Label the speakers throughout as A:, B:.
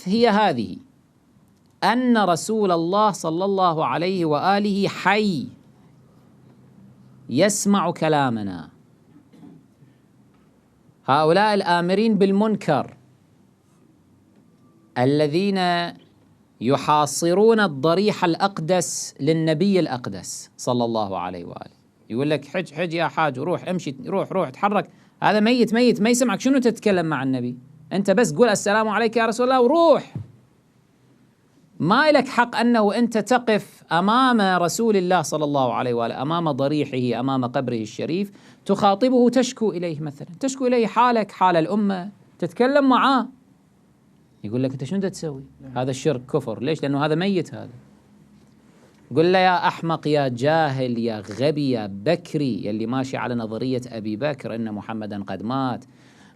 A: الأحداث هي هذه: أن رسول الله صلى الله عليه وآله حي يسمع كلامنا. هؤلاء الآمرين بالمنكر الذين يحاصرون الضريح الأقدس للنبي الأقدس صلى الله عليه وآله، يقول لك حج حج يا حاج، روح امشي، روح اتحرك، هذا ميت ما يسمعك، شنو تتكلم مع النبي؟ أنت بس قول السلام عليك يا رسول الله وروح. ما لك حق أنه أنت تقف أمام رسول الله صلى الله عليه وآله، أمام ضريحه، أمام قبره الشريف، تخاطبه، تشكو إليه مثلا، تشكو إليه حالك حال الأمة، تتكلم معاه، يقول لك أنت شنو تسوي؟ هذا الشرك كفر. ليش؟ لأنه هذا ميت. هذا قل له يا أحمق يا جاهل يا غبي يا بكري يلي ماشي على نظرية أبي بكر إن محمدا قد مات،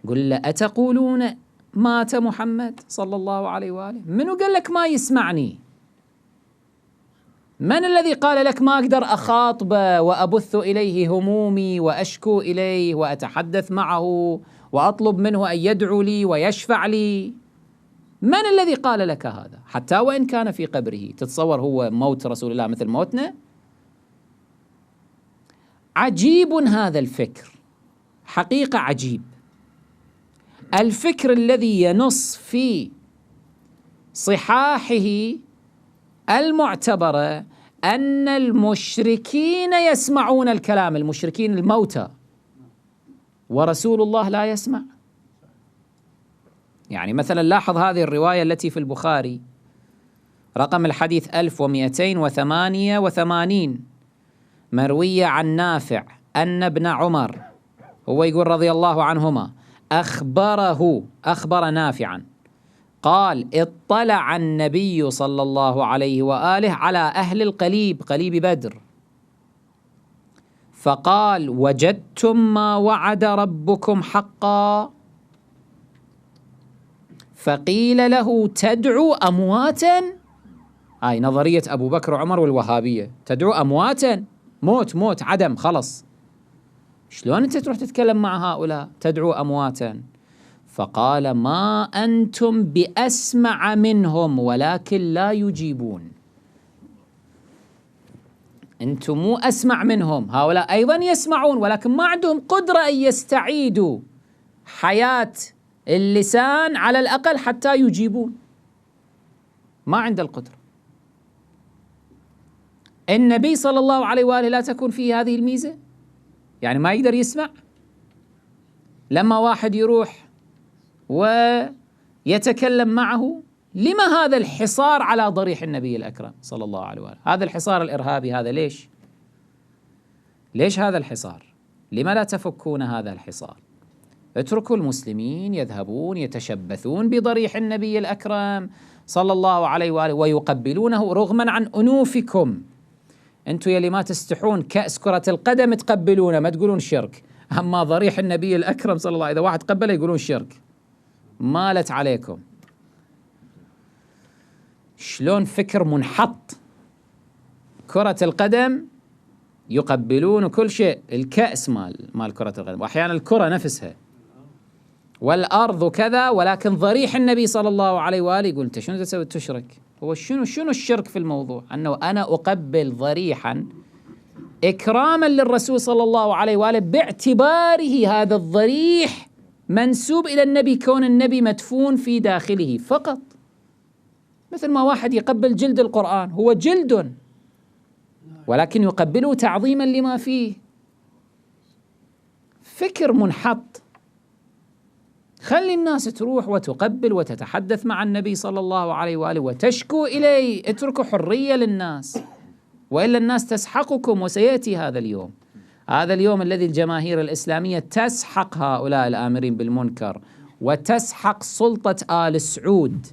A: قل له أتقولون مات محمد صلى الله عليه وآله؟ منو قال لك ما يسمعني؟ من الذي قال لك ما أقدر أخاطبه وأبث إليه همومي وأشكو إليه وأتحدث معه وأطلب منه أن يدعو لي ويشفع لي؟ من الذي قال لك هذا؟ حتى وإن كان في قبره. تتصور هو موت رسول الله مثل موتنا؟ عجيب هذا الفكر، حقيقة عجيب. الفكر الذي ينص في صحاحه المعتبرة أن المشركين يسمعون الكلام، المشركين الموتى، ورسول الله لا يسمع. يعني مثلا لاحظ هذه الرواية التي في البخاري رقم الحديث 1288، مروية عن نافع أن ابن عمر، هو يقول رضي الله عنهما، أخبر نافعا قال اطلع النبي صلى الله عليه وآله على أهل القليب، قليب بدر، فقال وجدتم ما وعد ربكم حقا؟ فقيل له تدعو أمواتا؟ هاي نظرية أبو بكر وعمر والوهابية، تدعو أمواتا، موت عدم خلص، شلون أنت تروح تتكلم مع هؤلاء تدعو أمواتا؟ فقال ما أنتم بأسمع منهم ولكن لا يجيبون. أنتم مو أسمع منهم، هؤلاء أيضا يسمعون ولكن ما عندهم قدرة أن يستعيدوا حياة اللسان على الأقل حتى يجيبون، ما عنده القدرة. النبي صلى الله عليه وآله لا تكون فيه هذه الميزة، يعني ما يقدر يسمع. لما واحد يروح ويتكلم معه، لما هذا الحصار على ضريح النبي الأكرم صلى الله عليه وآله؟ هذا الحصار الإرهابي هذا ليش هذا الحصار؟ لما لا تفكون هذا الحصار؟ اتركوا المسلمين يذهبون يتشبثون بضريح النبي الأكرم صلى الله عليه وآله ويقبلونه رغما عن أنوفكم. أنتم يلي ما تستحون كأس كرة القدم تقبلونه، ما تقولون شرك، أما ضريح النبي الأكرم صلى الله عليه وآله إذا واحد قبله يقولون شرك. مالت عليكم. شلون فكر منحط، كرة القدم يقبلون كل شيء، الكأس مال كرة القدم، وأحيانا الكرة نفسها والأرض وكذا، ولكن ضريح النبي صلى الله عليه وآله يقول أنت شنو تسوي؟ تشرك. هو شنو الشرك في الموضوع؟ أنه أنا أقبل ضريحا إكراما للرسول صلى الله عليه وآله باعتباره هذا الضريح منسوب إلى النبي، كون النبي مدفون في داخله فقط، مثل ما واحد يقبل جلد القرآن، هو جلد ولكن يقبله تعظيما لما فيه. فكر منحط. خلي الناس تروح وتقبل وتتحدث مع النبي صلى الله عليه وآله وتشكو إليه، اتركوا حرية للناس، وإلا الناس تسحقكم. وسيأتي هذا اليوم، هذا اليوم الذي الجماهير الإسلامية تسحق هؤلاء الآمرين بالمنكر وتسحق سلطة آل سعود.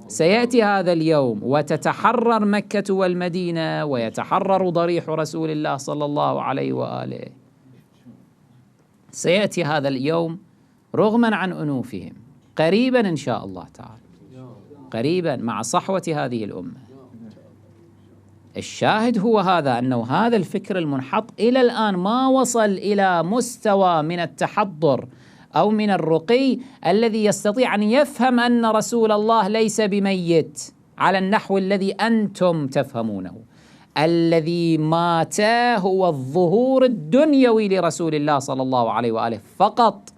A: سيأتي هذا اليوم وتتحرر مكة والمدينة ويتحرر ضريح رسول الله صلى الله عليه وآله. سيأتي هذا اليوم رغما عن أنوفهم، قريبا إن شاء الله تعالى، قريبا مع صحوة هذه الأمة. الشاهد هو هذا، أنه هذا الفكر المنحط إلى الآن ما وصل إلى مستوى من التحضر أو من الرقي الذي يستطيع أن يفهم أن رسول الله ليس بميت على النحو الذي أنتم تفهمونه. الذي مات هو الظهور الدنيوي لرسول الله صلى الله عليه وآله فقط،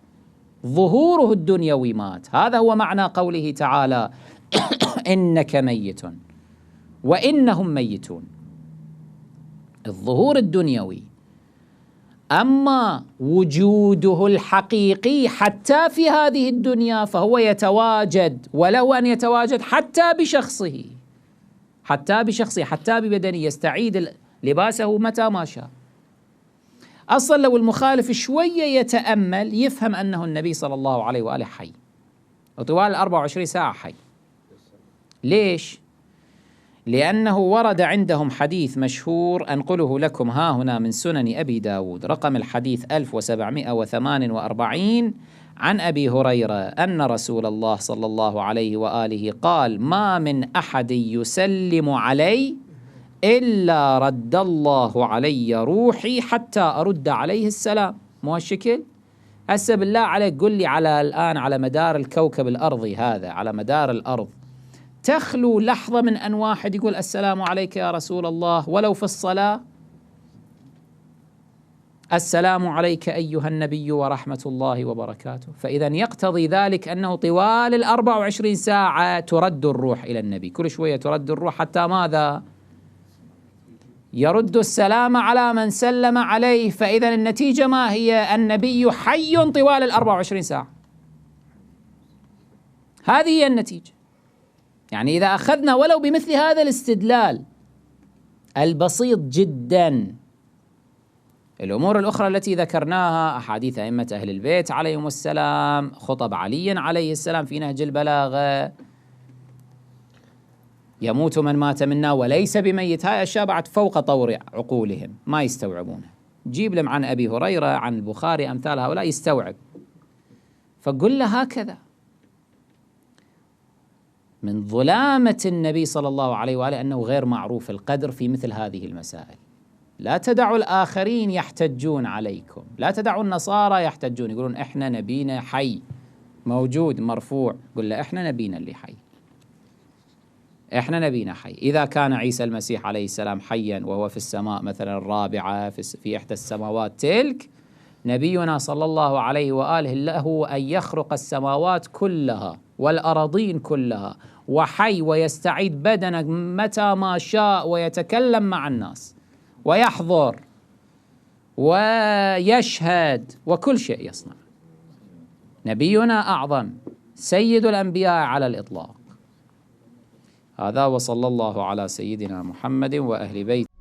A: ظهوره الدنيوي مات. هذا هو معنى قوله تعالى إنك ميت وإنهم ميتون، الظهور الدنيوي. أما وجوده الحقيقي حتى في هذه الدنيا فهو يتواجد، وله أن يتواجد حتى بشخصه، حتى ببدنه، يستعيد لباسه متى ما شاء. أصلا لو المخالف شوية يتأمل يفهم أنه النبي صلى الله عليه وآله حي وطوال 24 ساعة حي. ليش؟ لأنه ورد عندهم حديث مشهور أنقله لكم ها هنا من سنن أبي داود، رقم الحديث 1748 عن أبي هريرة أن رسول الله صلى الله عليه وآله قال: ما من أحد يسلم علي إلا رد الله علي روحي حتى أرد عليه السلام. مو هالشكل؟ هسه بالله عليك قل لي على الآن على مدار الكوكب الأرضي هذا، على مدار الأرض، تخلو لحظة من أن واحد يقول السلام عليك يا رسول الله ولو في الصلاة؟ السلام عليك أيها النبي ورحمة الله وبركاته. فإذا يقتضي ذلك أنه طوال 24 ساعة ترد الروح إلى النبي، كل شوية ترد الروح حتى ماذا؟ يرد السلام على من سلم عليه. فإذا النتيجة ما هي؟ النبي حي طوال 24 ساعة. هذه هي النتيجة. يعني إذا أخذنا ولو بمثل هذا الاستدلال البسيط جدا، الأمور الأخرى التي ذكرناها، أحاديث أئمة أهل البيت عليهم السلام، خطب علي عليه السلام في نهج البلاغة، يموت من مات منا وليس بميت، هاي أشياء بعد فوق طور عقولهم ما يستوعبونها. جيب لهم عن أبي هريرة عن البخاري أمثال هؤلاء يستوعب. فقل له هكذا من ظلامة النبي صلى الله عليه وآله أنه غير معروف القدر في مثل هذه المسائل. لا تدعوا الآخرين يحتجون عليكم، لا تدعوا النصارى يحتجون يقولون إحنا نبينا حي موجود مرفوع. قل له إحنا نبينا اللي حي، إحنا نبينا حي. إذا كان عيسى المسيح عليه السلام حيا وهو في السماء مثلا الرابعة في إحدى السماوات تلك، نبينا صلى الله عليه وآله له أن يخرق السماوات كلها والأراضين كلها وحي ويستعيد بدنه متى ما شاء ويتكلم مع الناس ويحضر ويشهد وكل شيء يصنع. نبينا أعظم سيد الأنبياء على الإطلاق. هذا وصلى الله على سيدنا محمد وأهل بيته.